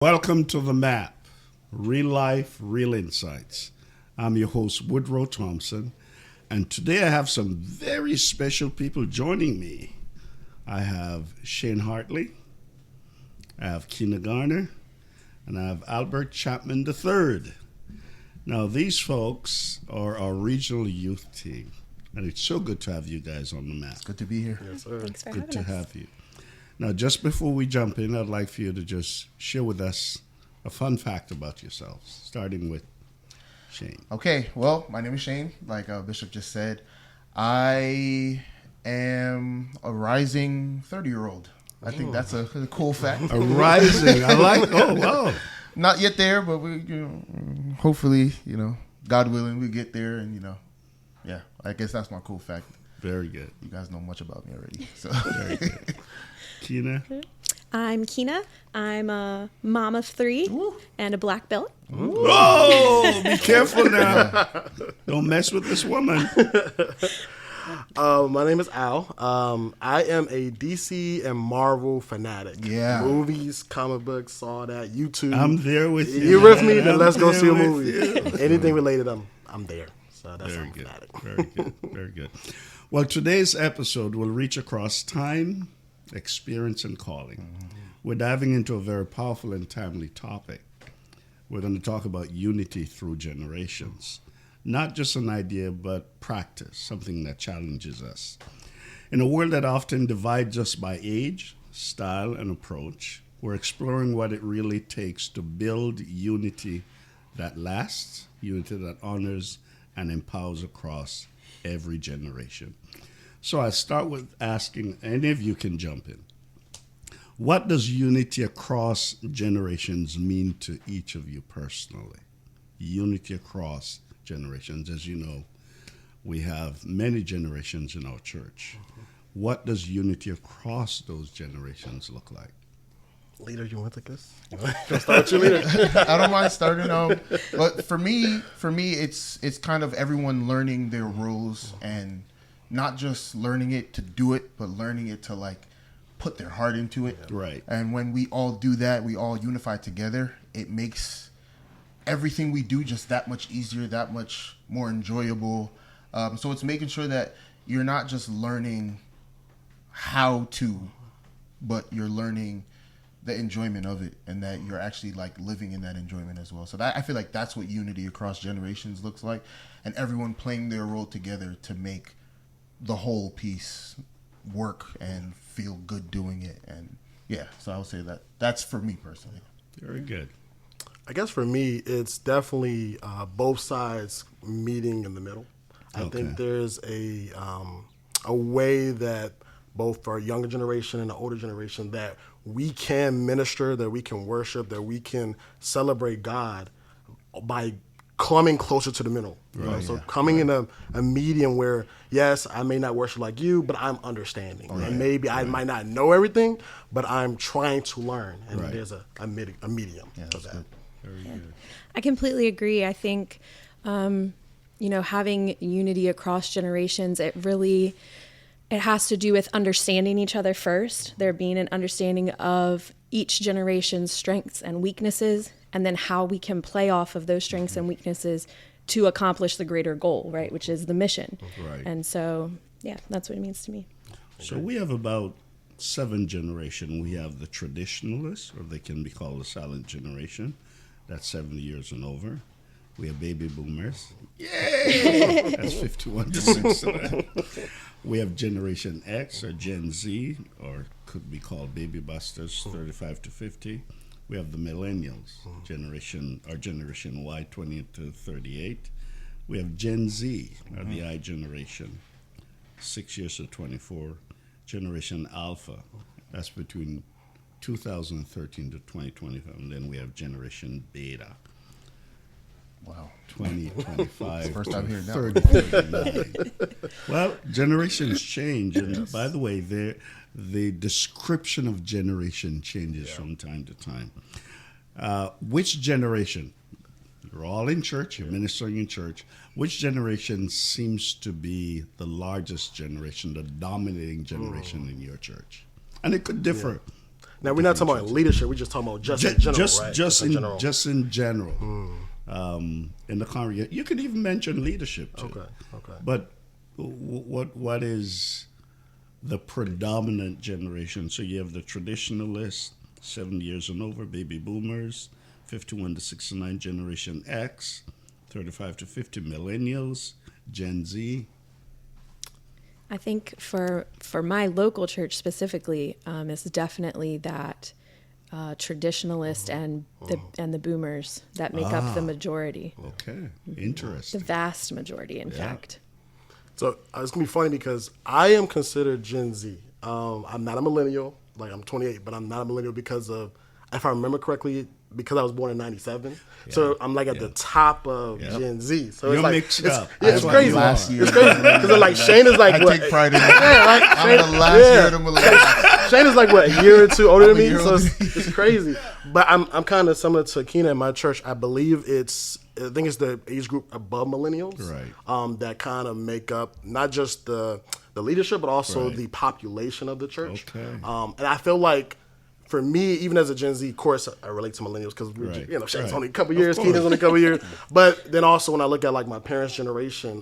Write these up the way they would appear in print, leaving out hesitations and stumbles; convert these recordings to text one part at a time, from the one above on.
Welcome to the M.A.P, Real Life, Real Insights. I'm your host, Woodrow Thompson, and today I have some very special people joining me. I have Shane Hartley, I have Garner, and I have Albert Chatmon III. Now, these folks are our regional youth team, and it's so good to have you guys on the M.A.P. It's good to be here. Yes, sir. Thanks for Good having to us. have you. Now, just before we jump in, I'd like for you to just share with us a fun fact about yourselves, starting with Shane. Okay, well, my name is Shane, like Bishop just said. I am a rising 30-year-old. I think that's a cool fact. A rising, I like, oh, wow. Not yet there, but we, hopefully, God willing, we get there. And, yeah, I guess that's my cool fact. Very good. You guys know much about me already. So. Very good. Kina? I'm Kina. I'm a mom of 3 and a black belt. Oh, be careful now. Don't mess with this woman. My name is Al. I am a DC and Marvel fanatic. Yeah. Movies, comic books, all that. YouTube. I'm there with you. You're with me, then I'm let's go there see a with movie. you. Anything related, I'm there. So that's Very I'm good. fanatic. Very good. Very good. Well, today's episode will reach across time, experience, and calling. Mm-hmm. We're diving into a very powerful and timely topic. We're going to talk about unity through generations. Not just an idea, but practice, something that challenges us. In a world that often divides us by age, style, and approach, we're exploring what it really takes to build unity that lasts, unity that honors and empowers across every generation. So I start with asking, any of you can jump in. What does unity across generations mean to each of you personally? Unity across generations. As you know, we have many generations in our church. What does unity across those generations look like? Leader, you want to take this? You want to start your leader? I don't mind starting. But for me, it's kind of everyone learning their roles and not just learning it to do it, but learning it to like put their heart into it. Right. And when we all do that, we all unify together. It makes everything we do just that much easier, that much more enjoyable. So it's making sure that you're not just learning how to, but you're learning the enjoyment of it, and that you're actually like living in that enjoyment as well. So that I feel like that's what unity across generations looks like, and everyone playing their role together to make the whole piece work and feel good doing it. And yeah, so I would say that's for me personally. Very good. I guess for me, it's definitely both sides meeting in the middle. I think there's a way that both our younger generation and the older generation that we can minister, that we can worship, that we can celebrate God by coming closer to the middle. Right. So coming in a medium where, yes, I may not worship like you, but I'm understanding. Right. And maybe I might not know everything, but I'm trying to learn. And there's a medium of that. Very good. I completely agree. I think, having unity across generations, it has to do with understanding each other first. There being an understanding of each generation's strengths and weaknesses, and then how we can play off of those strengths and weaknesses to accomplish the greater goal, right, which is the mission. Right. And so, yeah, that's what it means to me. So we have about 7 generations. We have the traditionalists, or they can be called the silent generation. That's 70 years and over. We have baby boomers. Yay! That's 51 to 69. We have Generation X, or Gen Z, or could be called baby busters, 35 to 50. We have the millennials, Generation Y, 20 to 38. We have Gen Z, or the I generation, 6 years to 24. Generation Alpha, that's between 2013 to 2025. And then we have Generation Beta. Wow. 2025. First time hearing that. 39. Well, generations change. And by the way, the description of generation changes from time to time. Which generation? You're all in church, you're ministering in church. Which generation seems to be the largest generation, the dominating generation in your church? And it could differ Now we're not talking about leadership. We're just talking about in general, right? Just in general. In the congregation, you could even mention leadership too. Okay. But what is the predominant generation? So you have the traditionalists, 70 years and over, baby boomers, 51 to 69, Generation X, 35 to 50, millennials, Gen Z. I think for my local church specifically, it's definitely that traditionalist and the boomers that make up the majority. Okay, interesting. The vast majority, in fact. So it's gonna be funny because I am considered Gen Z. I'm not a millennial. Like, I'm 28, but I'm not a millennial because of, if I remember correctly, because I was born in 97. Yeah. So I'm like at the top of Gen Z. So You're it's like, mixed up. It's crazy. Last year. It's crazy. Because like Shane is like, I what? take pride in that. I'm the last year of the millennials. Shane is like, what, a year or two older than me? year So older. it's crazy. But I'm kind of similar to Keena in my church. I believe I think it's the age group above millennials. Right. That kind of make up not just the leadership, but also the population of the church. Okay. And I feel like, for me, even as a Gen Z, of course, I relate to millennials because Shane's only a couple years, Keenan's only a couple years. But then also when I look at like my parents' generation,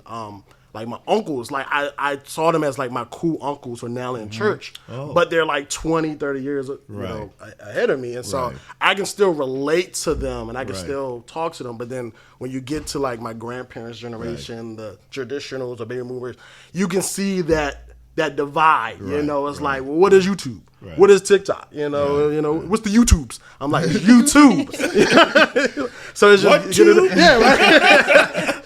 like my uncles, like I saw them as like my cool uncles who are now in church, but they're like 20, 30 years ahead of me. And so I can still relate to them and I can still talk to them. But then when you get to like my grandparents' generation, the traditionals, the baby movers, you can see that divide, it's like, well, what is YouTube? Right. What is TikTok? What's the YouTubes? I'm like, YouTube. So it's just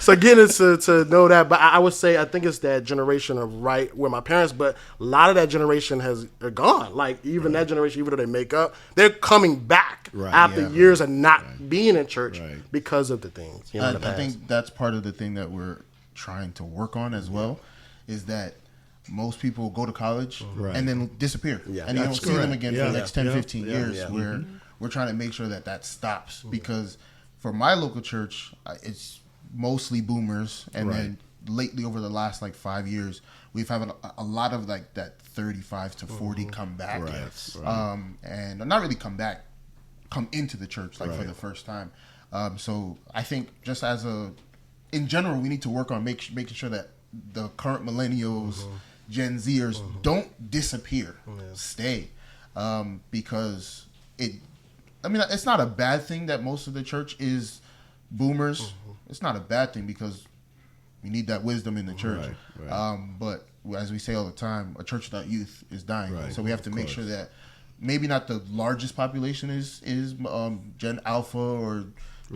So getting to know that, but I would say I think it's that generation of where my parents, but a lot of that generation are gone. Like even that generation, even though they make up, they're coming back after years of not being in church because of the things. I think that's part of the thing that we're trying to work on as well, is that most people go to college and then disappear. Yeah, and you don't see them again for the next 10, 15 years. We're trying to make sure that stops. Because for my local church, it's mostly boomers. And then lately, over the last like 5 years, we've had a lot of like that 35 to 40 come back. And not really come back, come into the church like for the first time. So I think just in general, we need to work on making sure that the current millennials, Gen Zers don't disappear, stay, because it's not a bad thing that most of the church is boomers. It's not a bad thing because we need that wisdom in the church. But as we say all the time, a church without youth is dying. So we have to make sure that maybe not the largest population is Gen Alpha or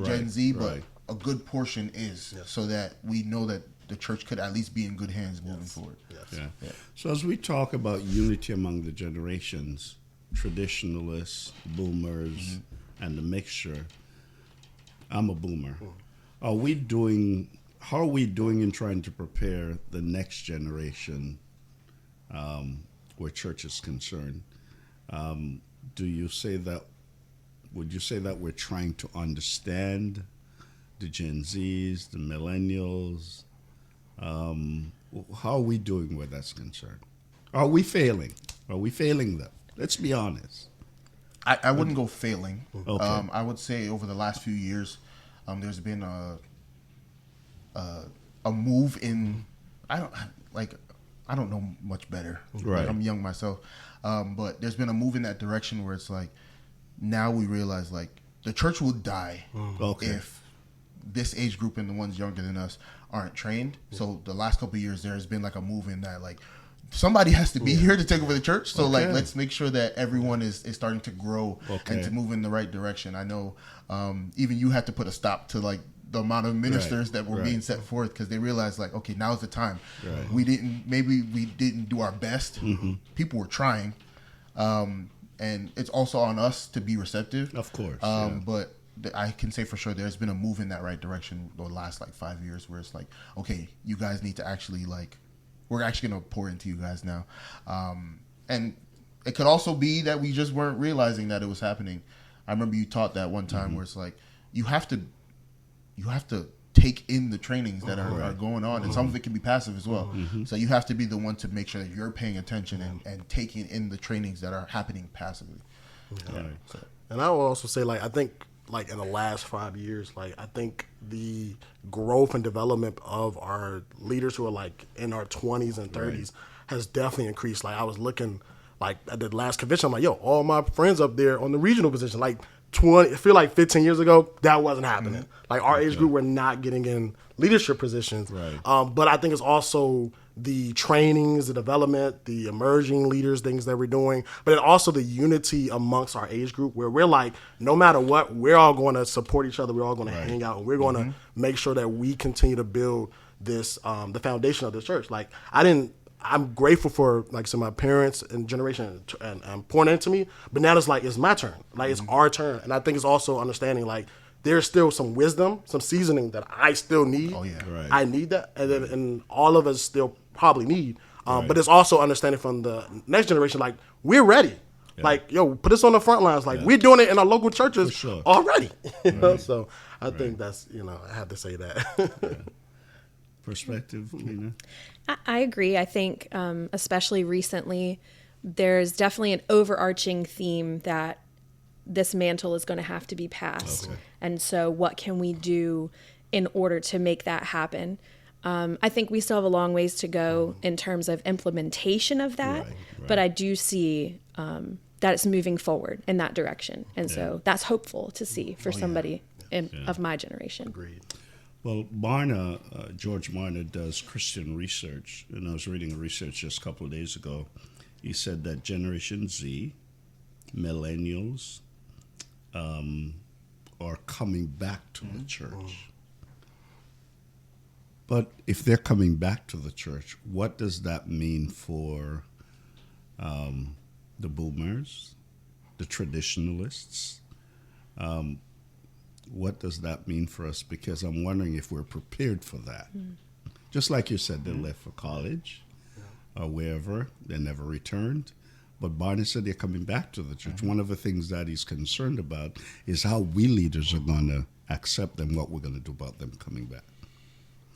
Gen Z, but a good portion is, so that we know that the church could at least be in good hands moving forward. So as we talk about unity among the generations, traditionalists, boomers, and the mixture, I'm a boomer. How are we doing in trying to prepare the next generation where church is concerned? Would you say that we're trying to understand the Gen Zs, the millennials? How are we doing where that's concerned? Are we failing? Are we failing them? Let's be honest. I wouldn't go failing. Okay. I would say over the last few years, there's been a move in. I don't know much better. Like, I'm young myself, but there's been a move in that direction where it's like now we realize like the church will die if this age group and the ones younger than us aren't trained. So the last couple of years, there has been like a move in that like somebody has to be here to take over the church. So like let's make sure that everyone is starting to grow and to move in the right direction. I know even you had to put a stop to like the amount of ministers that were being set forth because they realized like, okay, now's the time. We didn't do our best. People were trying, and it's also on us to be receptive, of course. But I can say for sure there's been a move in that right direction the last like 5 years where it's like, okay, you guys need to actually like, we're actually going to pour into you guys now. And it could also be that we just weren't realizing that it was happening. I remember you taught that one time where it's like, you have to take in the trainings that are going on, and some of it can be passive as well. So you have to be the one to make sure that you're paying attention and taking in the trainings that are happening passively. Right. And I will also say, like, I think, like, in the last 5 years, like, I think the growth and development of our leaders who are, like, in our 20s and 30s has definitely increased. Like, I was looking, like, at the last convention, I'm like, yo, all my friends up there on the regional position, like, I feel like 15 years ago, that wasn't happening. Like, our age group, we're not getting in leadership positions. Right. But I think it's also the trainings, the development, the emerging leaders, things that we're doing, but then also the unity amongst our age group where we're like, no matter what, we're all going to support each other. We're all going to hang out, and we're going to make sure that we continue to build this, the foundation of the church. Like, I'm grateful for, like, some of my parents and generation and pouring into me, but now it's like, it's my turn. Like, it's our turn. And I think it's also understanding, like, there's still some wisdom, some seasoning that I still need. Oh, yeah. Right. I need that. And all of us still probably need. But it's also understanding from the next generation, like, we're ready. Yeah. Like, yo, put us on the front lines. Like, we're doing it in our local churches sure. already. You know? So I think that's, I have to say that. Perspective, Tina? I agree. I think, especially recently, there's definitely an overarching theme that this mantle is going to have to be passed. Okay. And so what can we do in order to make that happen? I think we still have a long ways to go in terms of implementation of that, Right. but I do see that it's moving forward in that direction. And so that's hopeful to see for somebody of my generation. Agreed. Well, George Barna does Christian research, and I was reading research just a couple of days ago. He said that Generation Z, millennials, are coming back to the church. But if they're coming back to the church, what does that mean for the boomers, the traditionalists? What does that mean for us? Because I'm wondering if we're prepared for that. Just like you said, they left for college or wherever. They never returned. But Barney said they're coming back to the church. One of the things that he's concerned about is how we leaders are going to accept them, what we're going to do about them coming back.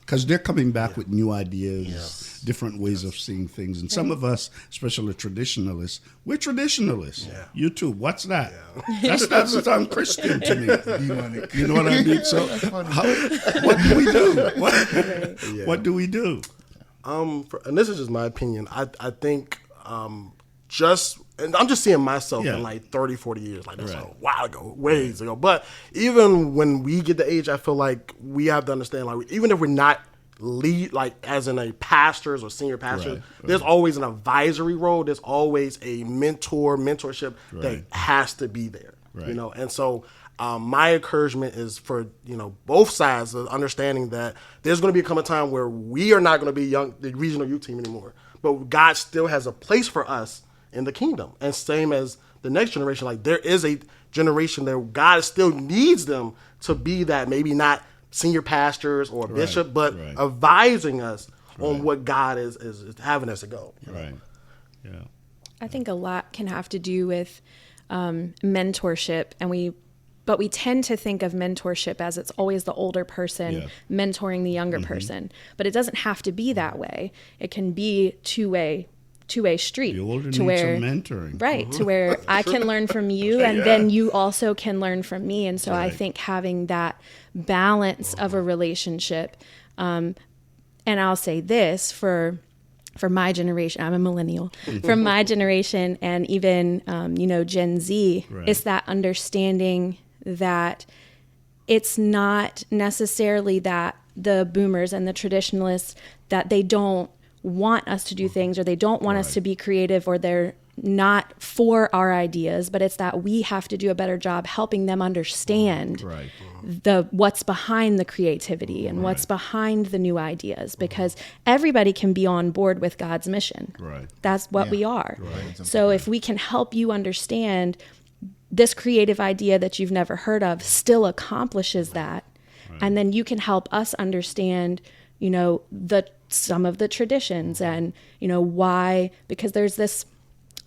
Because they're coming back with new ideas, different ways of seeing things. And some of us, especially traditionalists, we're traditionalists. Yeah. You too. What's that? Yeah. That's the term Christian to me. You know what I mean? So what do we do? What do we do? And this is just my opinion. I think and I'm just seeing myself in like 30, 40 years. Like, that's a while ago, ways ago. But even when we get the age, I feel like we have to understand, like, even if we're not lead, like, as in a pastors or senior pastors, there's always an advisory role. There's always a mentorship that has to be there, you know? And so my encouragement is for, both sides of understanding that there's going to come a time where we are not going to be the regional youth team anymore. But God still has a place for us in the kingdom. And same as the next generation, like, there is a generation that God still needs them to be that, maybe not senior pastors or bishop, but advising us on what God is having us to go. Right. Yeah. I think a lot can have to do with mentorship, but we tend to think of mentorship as it's always the older person mentoring the younger person, but it doesn't have to be that way. It can be two-way street. The older to needs where, some mentoring. Right, to where I can learn from you and then you also can learn from me. And so I think having that balance of a relationship, and I'll say this for my generation, I'm a millennial, from my generation and even, Gen Z, it's that understanding that it's not necessarily that the boomers and the traditionalists, that they don't want us to do things or they don't want us to be creative or they're not for our ideas, but it's that we have to do a better job helping them understand what's behind the creativity and what's behind the new ideas, because everybody can be on board with God's mission. That's what we are. So if we can help you understand this creative idea that you've never heard of still accomplishes that, and then you can help us understand, some of the traditions and, why, because there's this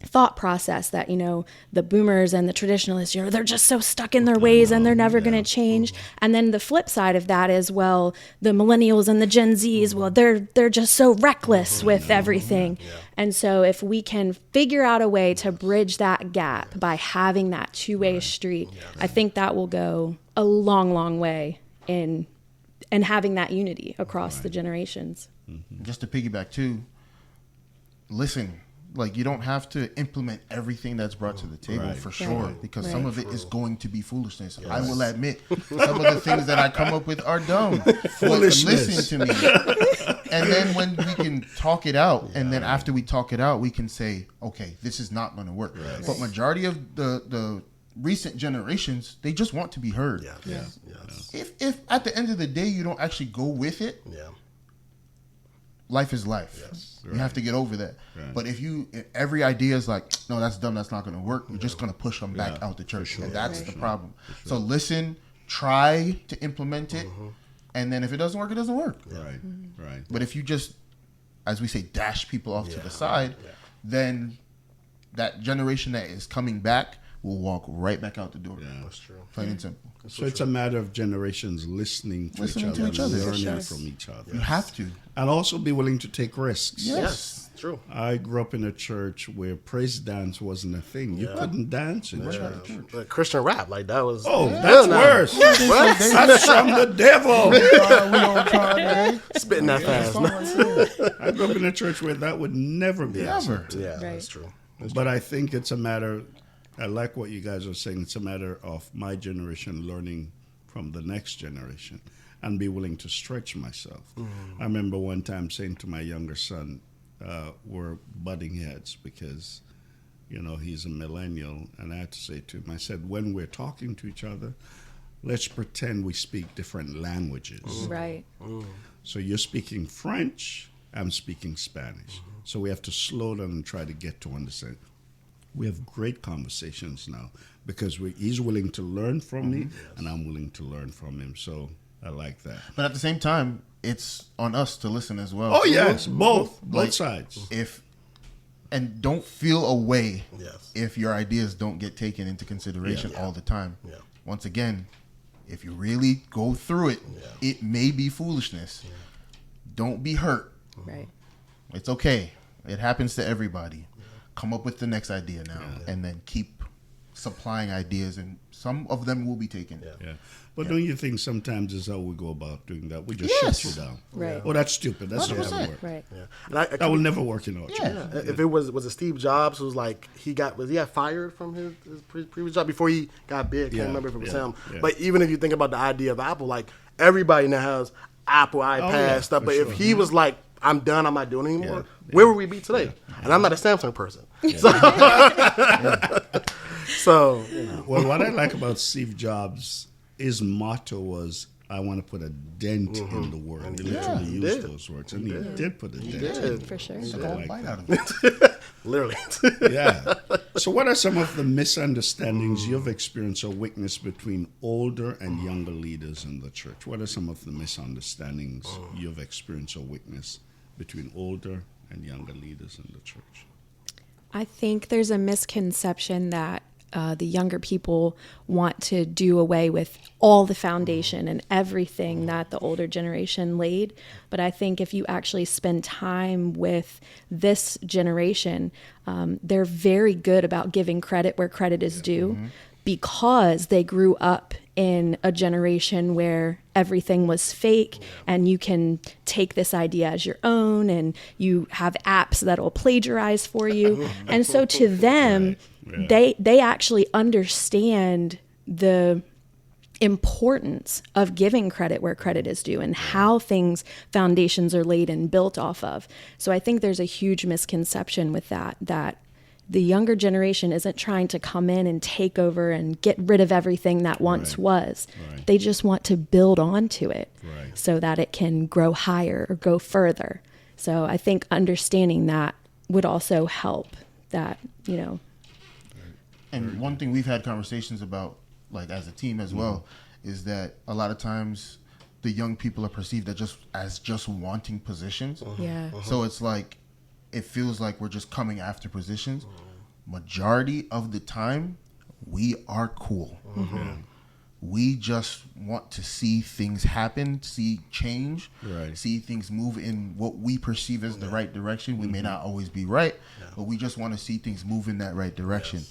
thought process that, the boomers and the traditionalists, they're just so stuck in their ways and they're never going to change. And then the flip side of that is, well, the millennials and the Gen Zs, well, they're just so reckless with everything. And so if we can figure out a way to bridge that gap by having that two-way street, I think that will go a long, long way in having that unity across the generations. Just to piggyback too, listen. Like, you don't have to implement everything that's brought to the table for sure, because some of it is going to be foolishness. I will admit, some of the things that I come up with are dumb. Foolishness. Listen to me. And then when we can talk it out, and then after we talk it out, we can say, okay, this is not going to work. But majority of the recent generations, they just want to be heard. If at the end of the day you don't actually go with it, life is life. You have to get over that. But if every idea is like, no, that's dumb, that's not going to work, you're just going to push them back out the church. And that's the problem. So listen, try to implement it. And then if it doesn't work, it doesn't work. Right. But if you just, as we say, dash people off to the side, then that generation that is coming back will walk right back out the door. That's true. Plain and simple. So it's a matter of generations listening to each other, learning from each other. You have to. And also be willing to take risks. Yes. True. I grew up in a church where praise dance wasn't a thing. You couldn't dance in church. But Christian rap, like that was. That's worse. What? That's from the devil. We don't try, man. Spitting that fast. I grew up in a church where that would never be accepted. Yeah, that's true. But I think it's a matter, I like what you guys are saying, it's a matter of my generation learning from the next generation and be willing to stretch myself. I remember one time saying to my younger son, we're butting heads because, he's a millennial, and I had to say to him, I said, when we're talking to each other, let's pretend we speak different languages. Right. So you're speaking French, I'm speaking Spanish. So we have to slow down and try to get to understand. We have great conversations now because he's willing to learn from me, and I'm willing to learn from him. So I like that. But at the same time, it's on us to listen as well. Oh, yes, both Like, sides. And don't feel a way Yes. if your ideas don't get taken into consideration all the time. Yeah. Once again, if you really go through it, it may be foolishness. Don't be hurt. Right. It's okay. It happens to everybody. Come up with the next idea now, and then keep supplying ideas, and some of them will be taken. Yeah. But don't you think sometimes is how we go about doing that? We just shut you down. Right. Oh, that's stupid. That's not how it works. Right. Yeah. And That will never work in our church. If it was it Steve Jobs who was like he got fired from his previous job before he got big? I can't remember if it was him. Yeah. But even if you think about the idea of Apple, like everybody now has Apple, iPad stuff. But if he was like, I'm done, I'm not doing it anymore, where would we be today? And I'm not a Samsung person. So Well, what I like about Steve Jobs, his motto was, I want to put a dent in the world. He literally used those words. And he did put a dent. For sure. Took a whole bite out of it. literally. Yeah. So what are some of the misunderstandings you've experienced or witnessed between older and younger leaders in the church? What are some of the misunderstandings you've experienced or witnessed between older and younger leaders in the church? I think there's a misconception that the younger people want to do away with all the foundation and everything that the older generation laid. But I think if you actually spend time with this generation, they're very good about giving credit where credit is due because they grew up in a generation where everything was fake and you can take this idea as your own and you have apps that'll plagiarize for you. And so to them, they actually understand the importance of giving credit where credit is due and how foundations are laid and built off of. So I think there's a huge misconception with that the younger generation isn't trying to come in and take over and get rid of everything that once was. Right. They just want to build onto it Right. so that it can grow higher or go further. So I think understanding that would also help that, And one thing we've had conversations about, like as a team as well, is that a lot of times the young people are perceived as just wanting positions. Yeah. So it's like, it feels like we're just coming after positions. majority of the time, we are cool. We just want to see things happen, see change, see things move in what we perceive as the right direction. We may not always be right, but we just want to see things move in that right direction.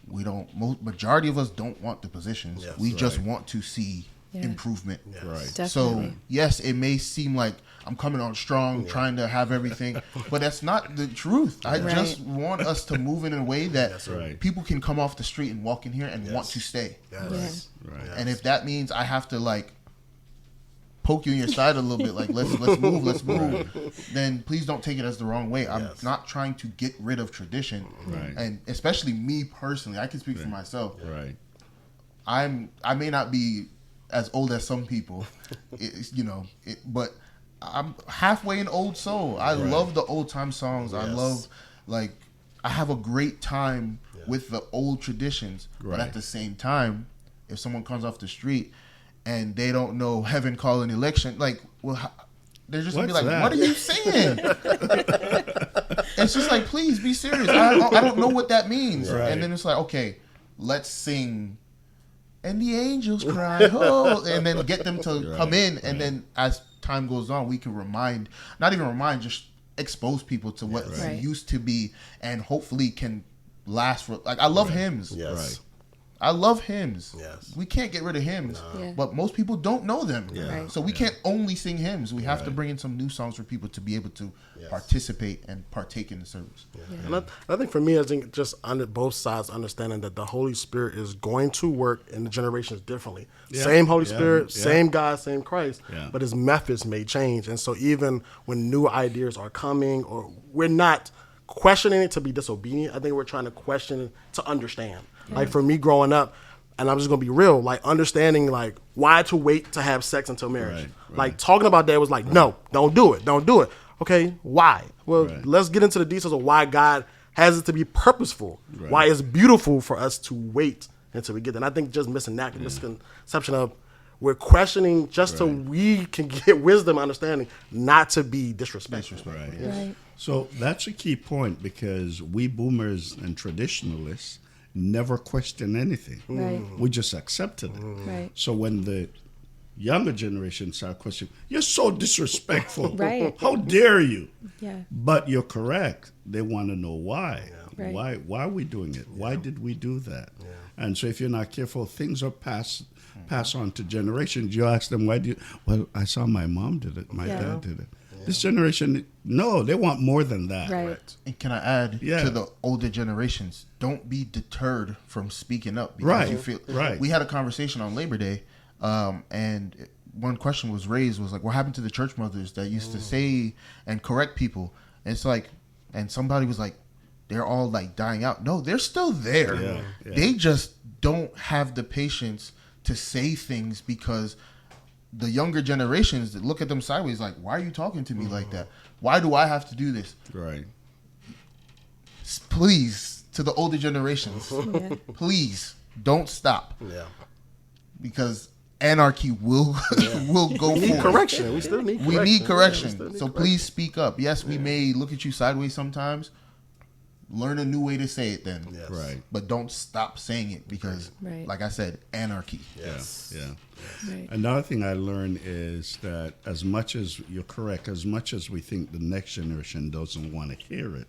We don't. Majority of us don't want the positions. We just want to see improvement. Definitely. So yes, it may seem like I'm coming on strong, trying to have everything, but that's not the truth. I just want us to move in a way that people can come off the street and walk in here and want to stay. And if that means I have to like poke you in your side a little bit, like let's move, then please don't take it as the wrong way. I'm not trying to get rid of tradition, and especially me personally, I can speak for myself. I may not be as old as some people, but I'm halfway an old soul. I love the old time songs. I love, like, I have a great time with the old traditions. But at the same time, if someone comes off the street and they don't know heaven calling election, like, well, they're just gonna be like, what are you saying? It's just like, please be serious. I don't know what that means. And then it's like, okay, let's sing and the angels cry, oh, and then get them to come in, and then as time goes on, we can just expose people to what used to be, and hopefully can last for. Like, I love hymns. I love hymns. We can't get rid of hymns, but most people don't know them. So we can't only sing hymns. We have to bring in some new songs for people to be able to participate and partake in the service. And I think for me, I think just under both sides, understanding that the Holy Spirit is going to work in the generations differently. Same Holy Spirit, same God, same Christ, but his methods may change. And so even when new ideas are coming, or we're not questioning it to be disobedient, I think we're trying to question it to understand. Like for me growing up, and I'm just gonna be real, like understanding like why to wait to have sex until marriage. Like talking about that was like, no, don't do it. Okay, why? Well, let's get into the details of why God has it to be purposeful. Why it's beautiful for us to wait until we get there. And I think just missing that misconception of we're questioning just so we can get wisdom, understanding, not to be disrespectful. So that's a key point, because we boomers and traditionalists never question anything. We just accepted it. So when the younger generation start questioning, you're so disrespectful. How dare you? But you're correct. They want to know why. Why are we doing it? Why did we do that? And so if you're not careful, things are passed on to generations. You ask them, why do you? Well, I saw my mom did it. My dad did it. This generation, no, they want more than that. And can I add to the older generations, don't be deterred from speaking up because you feel. We had a conversation on Labor Day, and one question was raised, was like, what happened to the church mothers that used to say and correct people? And it's like, and somebody was like, they're all like dying out. No, they're still there. They just don't have the patience to say things, because the younger generations that look at them sideways like, why are you talking to me like that? Why do I have to do this? Please, to the older generations, please don't stop. Because anarchy will go We need forward. correction. We still need correction. We need correction. So please speak up. Yes, we may look at you sideways sometimes. Learn a new way to say it then. But don't stop saying it, because, like I said, anarchy. Another thing I learned is that as much as you're correct, as much as we think the next generation doesn't want to hear it,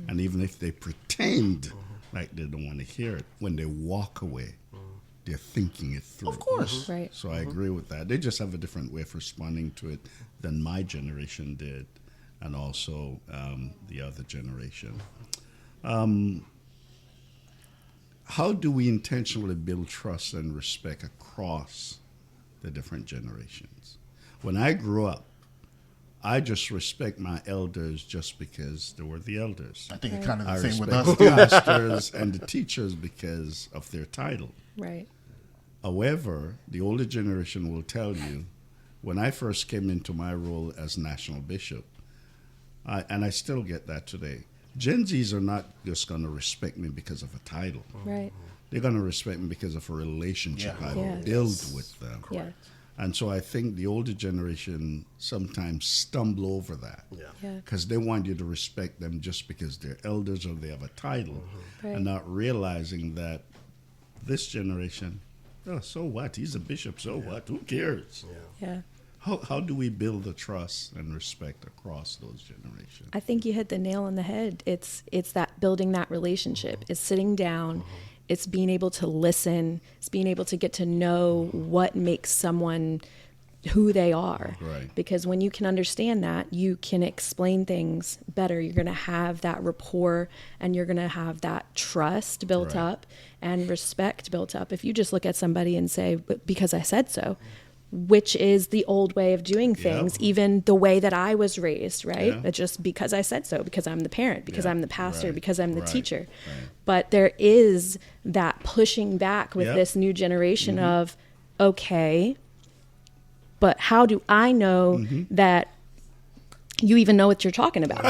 and even if they pretend like they don't want to hear it, when they walk away, they're thinking it through. Of course. So I agree with that. They just have a different way of responding to it than my generation did, and also the other generation. How do we intentionally build trust and respect across the different generations? When I grew up, I just respect my elders just because they were the elders. I think it's kind of the I same with respect us. the pastors and the teachers because of their title. However, the older generation will tell you, when I first came into my role as national bishop, and I still get that today, Gen Zs are not just going to respect me because of a title. They're going to respect me because of a relationship I build with them. And so I think the older generation sometimes stumble over that. Yeah. Because they want you to respect them just because they're elders or they have a title, Right. and not realizing that this generation, oh, so what? He's a bishop, so what? Who cares? Yeah. How do we build the trust and respect across those generations? I think you hit the nail on the head. It's that building that relationship. It's sitting down. It's being able to listen. It's being able to get to know what makes someone who they are. Right. Because when you can understand that, you can explain things better. You're going to have that rapport, and you're going to have that trust built Right. up and respect built up. If you just look at somebody and say, because I said so, which is the old way of doing things, even the way that I was raised, right? Yeah. It's just because I said so, because I'm the parent, because Yeah. I'm the pastor, Right. because I'm the Right. teacher. Right. But there is that pushing back with Yep. this new generation of, okay, but how do I know that you even know what you're talking about?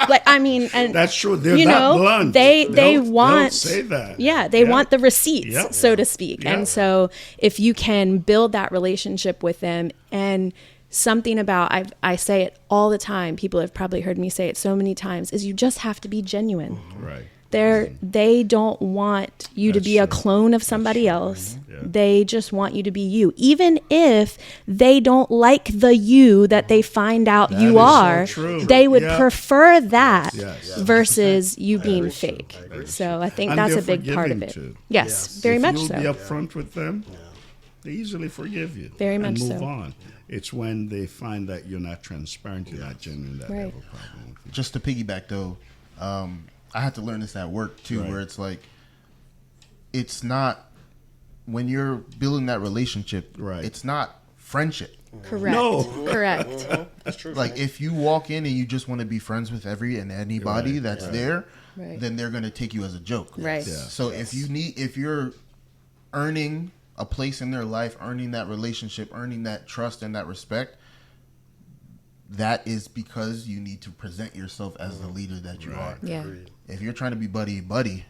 Like, I mean, and That's true. They're you that know, blunt. they They'll want say that. Yeah, they want the receipts, Yep. so to speak. Yep. And so if you can build that relationship with them, and something about I say it all the time, people have probably heard me say it so many times, is you just have to be genuine. Right. They don't want you to That's be a true. clone of somebody else. Yeah. They just want you to be you, even if they don't like the you that they find out That you is so are. true. They would Yeah. prefer that Yes. versus you being fake. agree. So I think And that's they're a big part of it. forgiving, too. Yes, very If much you'll so. be upfront with them, they easily forgive you. Very and much move so. on. It's when they find that you're not transparent, you're not genuine, that they have Right. a problem with you. Just to piggyback though, I had to learn this at work too, Right. where it's like, it's not, when you're building that relationship, Right. it's not friendship. Correct. No. Correct. That's true. Like if you walk in and you just want to be friends with anybody Right, that's right. there, Right. then they're gonna take you as a joke. Right. Yeah. So if you're earning a place in their life, earning that relationship, earning that trust and that respect, that is because you need to present yourself as the leader that you are. Yeah. If you're trying to be buddy,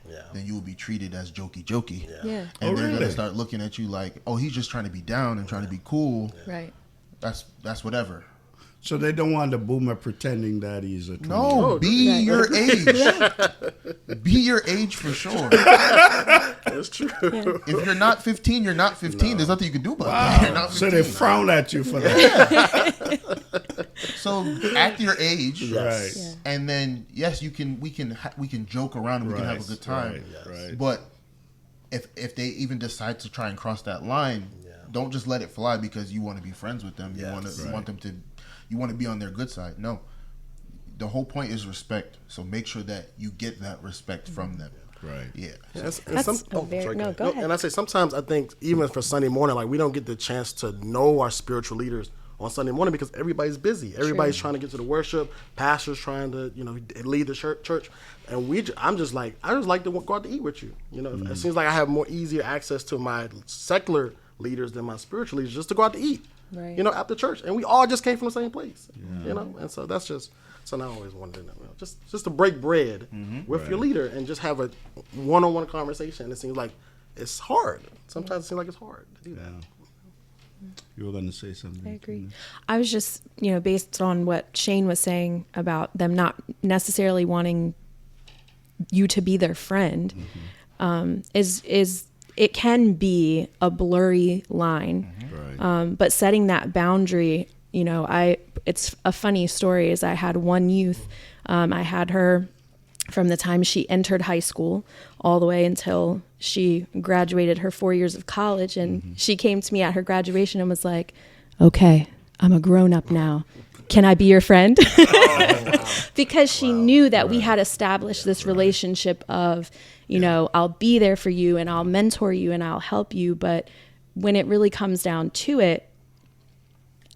Yeah. then you will be treated as jokey. Yeah. And Oh, they're really? gonna start looking at you like, oh, he's just trying to be down and trying to be cool. Right. That's whatever. So they don't want the boomer pretending that he's a 20. No, be Right. your age. Be your age for sure. That's true. If you're not 15, you're not 15. There's nothing you can do about it. You're not So 15. they frown at you for that. So act your age, Right. Yeah. and then yes, we can joke around and we can have a good time. Right. But if they even decide to try and cross that line, don't just let it fly because you want to be friends with them. You Yes. want to Right. want them to, you want to be on their good side. No, the whole point is respect. So make sure that you get that respect from them. Right. Yeah. That's a very- no, go ahead. And I say sometimes I think even for Sunday morning, like we don't get the chance to know our spiritual leaders on Sunday morning because everybody's busy. Everybody's trying to get to the worship. Pastors trying to lead the church, and I just like to go out to eat with you. It seems like I have more easier access to my secular leaders than my spiritual leaders just to go out to eat. Right. After church, and we all just came from the same place. And so that's just something I always wanted to know. Just to break bread with your leader and just have a one-on-one conversation. It seems like it's hard. Sometimes it seems like it's hard to do that. You were going to say something. I agree. I was just, based on what Shane was saying about them not necessarily wanting you to be their friend, is it can be a blurry line. Right. But setting that boundary, it's a funny story is I had one youth, I had her from the time she entered high school all the way until she graduated her 4 years of college. And she came to me at her graduation and was like, okay, I'm a grown up now. Can I be your friend? Because she knew that we had established this relationship of, I'll be there for you and I'll mentor you and I'll help you. But when it really comes down to it,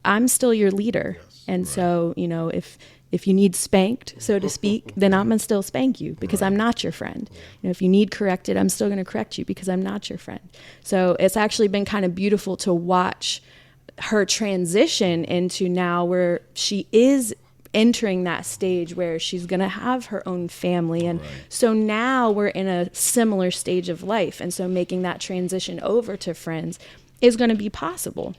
I'm still your leader. And so, if you need spanked, so to speak, then I'm going to still spank you because I'm not your friend. If you need corrected, I'm still going to correct you because I'm not your friend. So it's actually been kind of beautiful to watch her transition into now where she is entering that stage where she's going to have her own family. And so now we're in a similar stage of life. And so making that transition over to friends is going to be possible.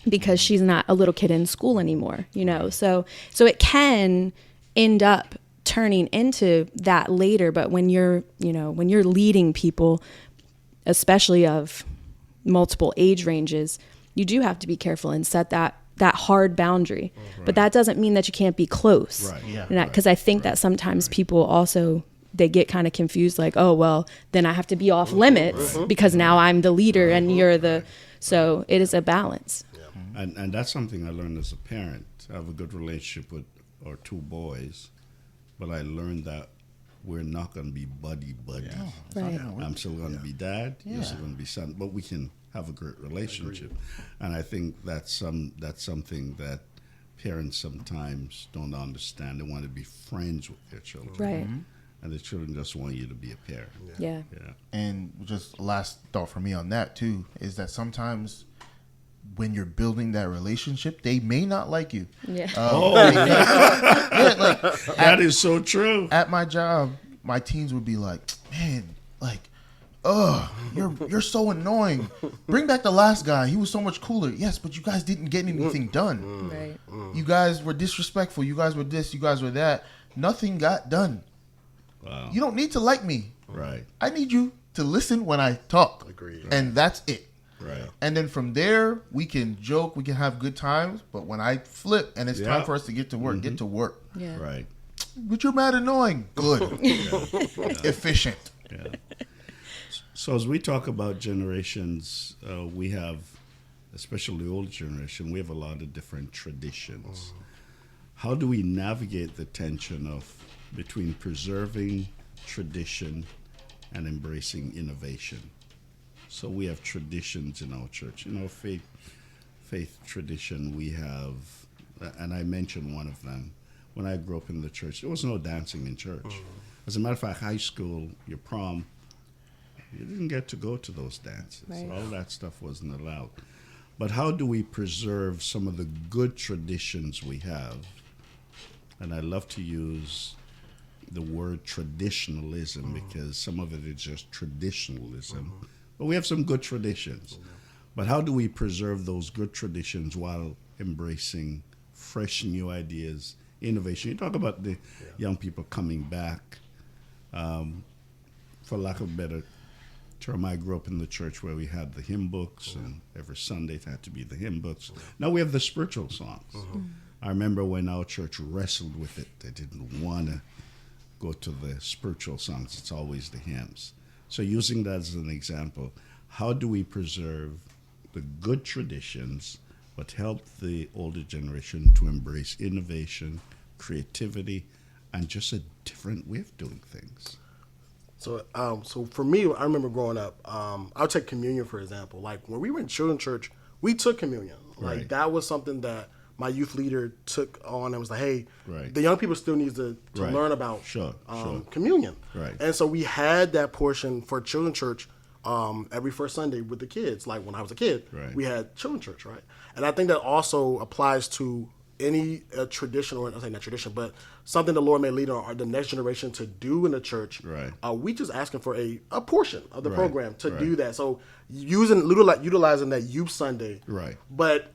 because she's not a little kid in school anymore, you know. So it can end up turning into that later, but when you're leading people, especially of multiple age ranges, you do have to be careful and set that hard boundary. Right. But that doesn't mean that you can't be close. Right. Yeah. Because I think that sometimes people also, they get kind of confused, like, oh, well, then I have to be off limits because now I'm the leader and you're the... So it is a balance. Yeah. And that's something I learned as a parent. I have a good relationship with our two boys, but I learned that we're not going to be buddy. Yeah. Right. I'm still going to be dad. You're still going to be son. But we can have a great relationship. And I think that's something that parents sometimes don't understand. They want to be friends with their children. Right. And the children just want you to be a parent. Yeah. And just last thought for me on that too is that sometimes when you're building that relationship, they may not like you. Yeah. That is so true. At my job, my teens would be like, man, like, you're so annoying. Bring back the last guy. He was so much cooler. Yes, but you guys didn't get anything done. Right. You guys were disrespectful. You guys were this. You guys were that. Nothing got done. Wow. You don't need to like me. Right. I need you to listen when I talk. Agreed. And that's it. Right. And then from there, we can joke, we can have good times. But when I flip and it's time for us to get to work, get to work. Yeah. Right. But you're mad annoying. Good. Efficient. Yeah. So as we talk about generations, we have, especially the older generation, we have a lot of different traditions. How do we navigate the tension between preserving tradition and embracing innovation? So we have traditions in our church. In our faith tradition, we have, and I mentioned one of them. When I grew up in the church, there was no dancing in church. As a matter of fact, high school, your prom, you didn't get to go to those dances. Right. All that stuff wasn't allowed. But how do we preserve some of the good traditions we have? And I love to use the word traditionalism because some of it is just traditionalism. But we have some good traditions. But how do we preserve those good traditions while embracing fresh new ideas, innovation? You talk about the young people coming back. For lack of a better term, I grew up in the church where we had the hymn books, and every Sunday it had to be the hymn books. Now we have the spiritual songs. I remember when our church wrestled with it. They didn't want to go to the spiritual songs. It's always the hymns. So using that as an example, how do we preserve the good traditions but help the older generation to embrace innovation, creativity, and just a different way of doing things? So for me, I remember growing up, I'll take communion, for example. Like when we were in children's church, we took communion. Like Right. that was something that my youth leader took on and was like, hey, Right. the young people still need to Right. learn about Sure. communion. Right. And so we had that portion for children's church every first Sunday with the kids. Like when I was a kid, Right. we had children's church, right? And I think that also applies to any tradition, or I say not tradition, but something the Lord may lead on the next generation to do in the church. Right. We just asking for a portion of the Right. program to Right. do that. So utilizing that youth Sunday. Right. But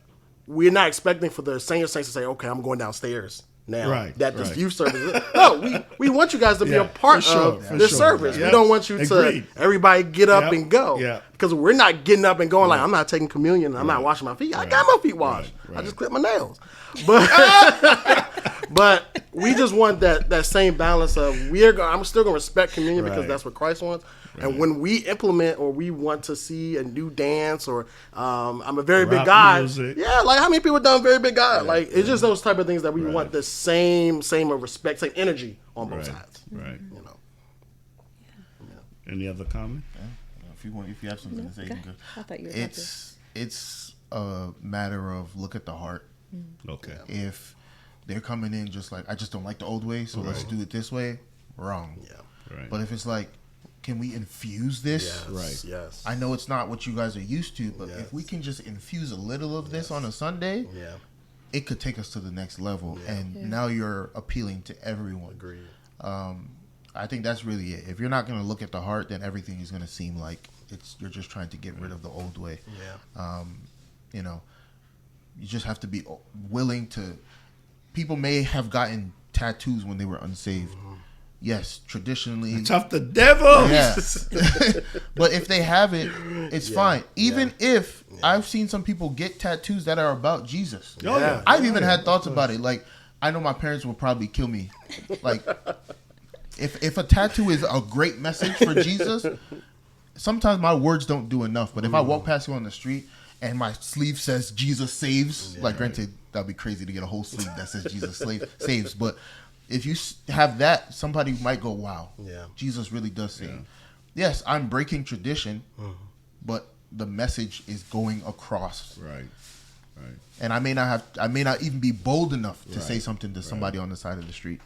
we're not expecting for the senior saints to say, okay, I'm going downstairs now Right, that this right. youth service. No, we want you guys to be Yeah, a part for sure, of for this sure. service. Yeah. We don't want you Agreed. to everybody get up Yep, and go. yeah. Because we're not getting up and going like, I'm not taking communion. I'm not washing my feet. I got my feet washed. Right, I right. just clipped my nails. But but we just want that same balance of I'm still going to respect communion because Right. that's what Christ wants. And when we implement or we want to see a new dance or I'm a very big Rap guy. music. Yeah, like how many people done very big guy? Like it's just those type of things that we want the same of respect, same energy on both Right. sides. Right. You know. Any other comment? If you have something to say, you can go. I thought you were about to. It's a matter of look at the heart. Okay. If they're coming in just like, I just don't like the old way, so let's do it this way, wrong. Yeah. Right. But if it's like, can we infuse this? Yes. Right. Yes. I know it's not what you guys are used to, but if we can just infuse a little of this on a Sunday, Yeah. it could take us to the next level. And now you're appealing to everyone. Agreed. I think that's really it. If you're not going to look at the heart, then everything is going to seem like you're just trying to get rid of the old way. Yeah. You know, You just have to be willing to. People may have gotten tattoos when they were unsaved. Yes, traditionally. It's of the devil. Yeah. But if they have it, it's fine. Even if I've seen some people get tattoos that are about Jesus. Oh, yeah. I've even had thoughts about it. Like, I know my parents will probably kill me. Like, if a tattoo is a great message for Jesus, sometimes my words don't do enough. But if I walk past you on the street and my sleeve says Jesus saves, like, granted, that'd be crazy to get a whole sleeve that says Jesus saves. But if you have that, somebody might go, wow, Jesus really does save. Yeah. Yes, I'm breaking tradition, but the message is going across. Right. And I may not even be bold enough to say something to somebody on the side of the street.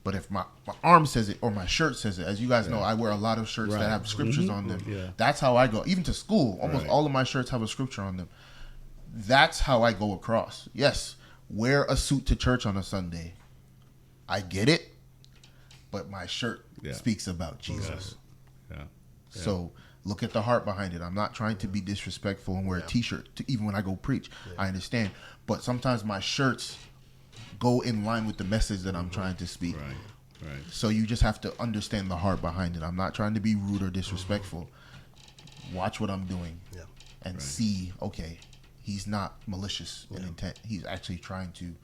But if my arm says it or my shirt says it, as you guys know, I wear a lot of shirts that have scriptures on them. Yeah. That's how I go. Even to school, almost all of my shirts have a scripture on them. That's how I go across. Yes, wear a suit to church on a Sunday. I get it, but my shirt speaks about Jesus. Yeah. So look at the heart behind it. I'm not trying to be disrespectful and wear a T-shirt even when I go preach. I understand. But sometimes my shirts go in line with the message that I'm trying to speak. Right. So you just have to understand the heart behind it. I'm not trying to be rude or disrespectful. Watch what I'm doing and see, okay, he's not malicious in intent. He's actually trying to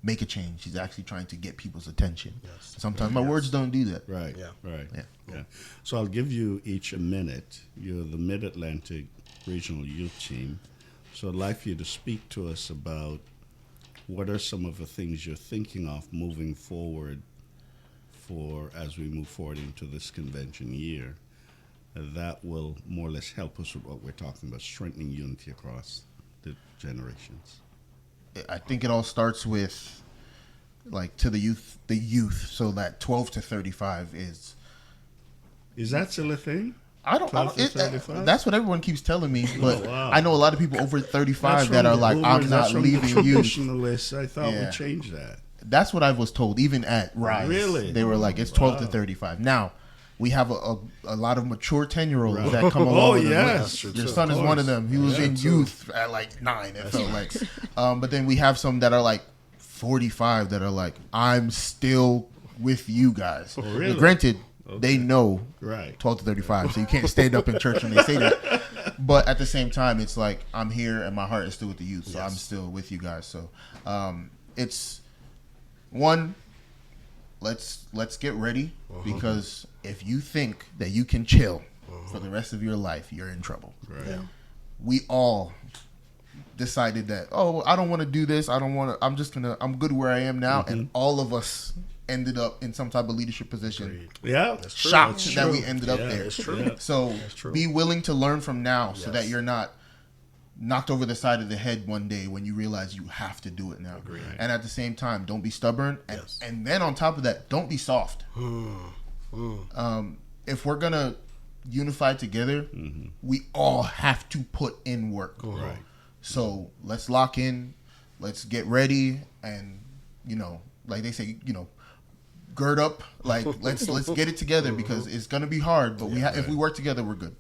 make a change. He's actually trying to get people's attention. Yes. Sometimes my words don't do that. Right. So I'll give you each a minute. You're the Mid-Atlantic Regional Youth Team. So I'd like for you to speak to us about what are some of the things you're thinking of moving forward as we move forward into this convention year that will more or less help us with what we're talking about, strengthening unity across the generations. I think it all starts with, like, to the youth. So that 12 to 35 is that still a thing? That's what everyone keeps telling me, but I know a lot of people over 35 that are like, I'm not leaving youth. I thought we changed that. That's what I was told, even at Rise. Really? They were like, it's 12 to 35. Now, we have a lot of mature 10-year-olds that come along with us. Your son is one of them. He was in youth at like 9, it felt like. But then we have some that are like 45 that are like, I'm still with you guys. Oh, really? Granted, they know 12 to 35, so you can't stand up in church when they say that. But at the same time, it's like, I'm here and my heart is still with the youth, so I'm still with you guys. So it's one, let's get ready, because if you think that you can chill for the rest of your life, you're in trouble. We all decided that, I don't want to do this. I'm good where I am now. And all of us ended up in some type of leadership position. Yeah, that's true. Shocked that we ended up there. That's true. So be willing to learn from now so that you're not knocked over the side of the head one day when you realize you have to do it now. Agreed. And at the same time, don't be stubborn. And then on top of that, don't be soft. If we're going to unify together, we all have to put in work. So let's lock in, let's get ready, and, like they say, gird up, like let's get it together, because it's going to be hard, but if we work together, we're good.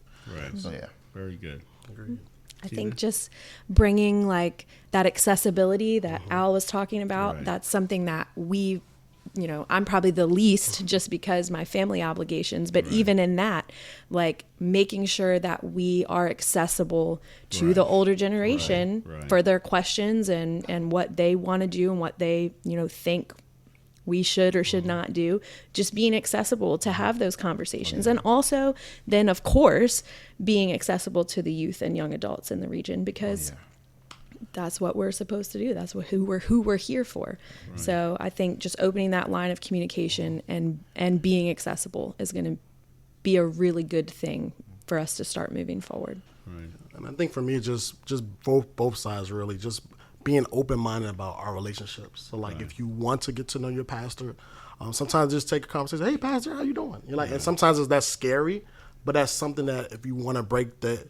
So very good. Agreed. I think just bringing like that accessibility that Al was talking about, that's something that we, I'm probably the least just because my family obligations, but even in that, like making sure that we are accessible to the older generation for their questions and what they want to do and what they, think we should or should not do, just being accessible to have those conversations. And also then, of course, being accessible to the youth and young adults in the region, because that's what we're supposed to do. That's who we're here for. So I think just opening that line of communication and being accessible is going to be a really good thing for us to start moving forward. And I think for me, just both sides, really, just being open-minded about our relationships. So, like, if you want to get to know your pastor, sometimes just take a conversation. Hey, pastor, how you doing? You're like, and sometimes that's scary, but that's something that if you want to break the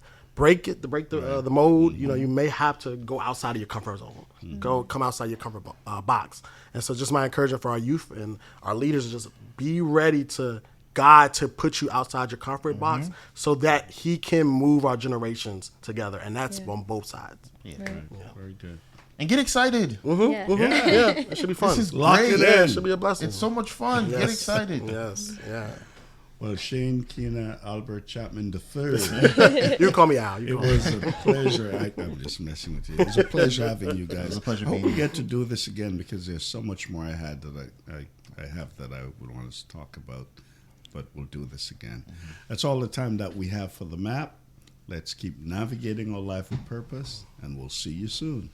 mold, you may have to go outside of your comfort zone. Come outside your comfort box. And so, just my encouragement for our youth and our leaders is just be ready to God to put you outside your comfort box so that He can move our generations together, and that's on both sides. Very good. And get excited. Yeah, it should be fun. This is Lock great. it Yeah, in. it should be a blessing. It's so much fun. Get excited. Yes, yeah. Well, Shane Albert Chatmon III. You call me Al. It was a pleasure. I'm just messing with you. It was a pleasure having you guys. It was a pleasure I hope being we here. get to do this again because there's so much more I had that I have that I would want us to talk about. But we'll do this again. That's all the time that we have for the map. Let's keep navigating our life with purpose, and we'll see you soon.